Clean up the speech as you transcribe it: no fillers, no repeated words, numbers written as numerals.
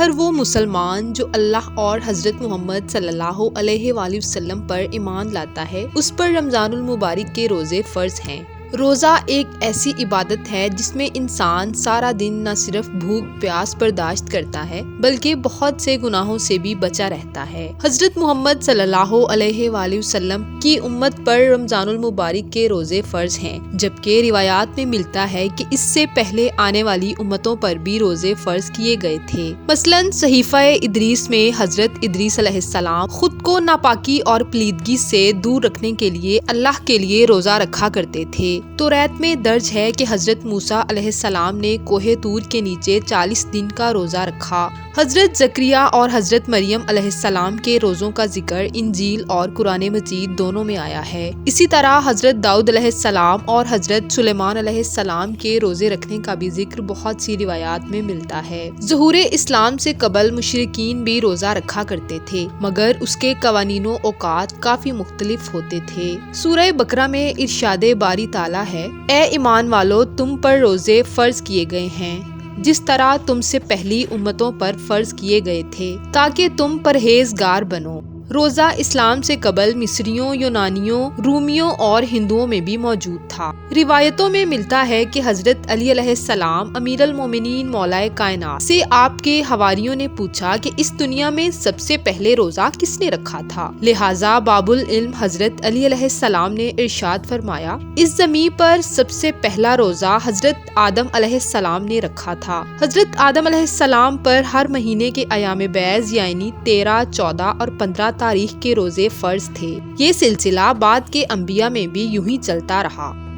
ہر وہ مسلمان جو اللہ اور حضرت محمد صلی اللہ علیہ وآلہ وسلم پر ایمان لاتا ہے، اس پر رمضان المبارک کے روزے فرض ہیں۔ روزہ ایک ایسی عبادت ہے جس میں انسان سارا دن نہ صرف بھوک پیاس برداشت کرتا ہے بلکہ بہت سے گناہوں سے بھی بچا رہتا ہے۔ حضرت محمد صلی اللہ علیہ وآلہ وسلم کی امت پر رمضان المبارک کے روزے فرض ہیں، جبکہ روایات میں ملتا ہے کہ اس سے پہلے آنے والی امتوں پر بھی روزے فرض کیے گئے تھے۔ مثلاً صحیفہ ادریس میں حضرت ادریس علیہ السلام خود کو ناپاکی اور پلیدگی سے دور رکھنے کے لیے اللہ کے لیے روزہ رکھا کرتے تھے۔ توریت میں درج ہے کہ حضرت موسیٰ علیہ السلام نے کوہ طور کے نیچے 40 دن کا روزہ رکھا۔ حضرت زکریا اور حضرت مریم علیہ السلام کے روزوں کا ذکر انجیل اور قرآن مجید دونوں میں آیا ہے۔ اسی طرح حضرت داؤد علیہ السلام اور حضرت سلیمان علیہ السلام کے روزے رکھنے کا بھی ذکر بہت سی روایات میں ملتا ہے۔ ظہور اسلام سے قبل مشرکین بھی روزہ رکھا کرتے تھے، مگر اس کے قوانین و اوقات کافی مختلف ہوتے تھے۔ سورہ بقرہ میں ارشاد باری تعالیٰ ہے، اے ایمان والو تم پر روزے فرض کیے گئے ہیں جس طرح تم سے پہلی امتوں پر فرض کیے گئے تھے تاکہ تم پرہیزگار بنو۔ روزہ اسلام سے قبل مصریوں، یونانیوں، رومیوں اور ہندوؤں میں بھی موجود تھا۔ روایتوں میں ملتا ہے کہ حضرت علی علیہ السلام امیر المومنین مولا کائنات سے آپ کے حواریوں نے پوچھا کہ اس دنیا میں سب سے پہلے روزہ کس نے رکھا تھا، لہٰذا باب العلم حضرت علی علیہ السلام نے ارشاد فرمایا، اس زمین پر سب سے پہلا روزہ حضرت آدم علیہ السلام نے رکھا تھا۔ حضرت آدم علیہ السلام پر ہر مہینے کے ایام بیض یعنی 13، 14 اور 15 تاریخ کے روزے فرض تھے۔ یہ سلسلہ بعد کے انبیاء میں بھی یوں ہی چلتا رہا۔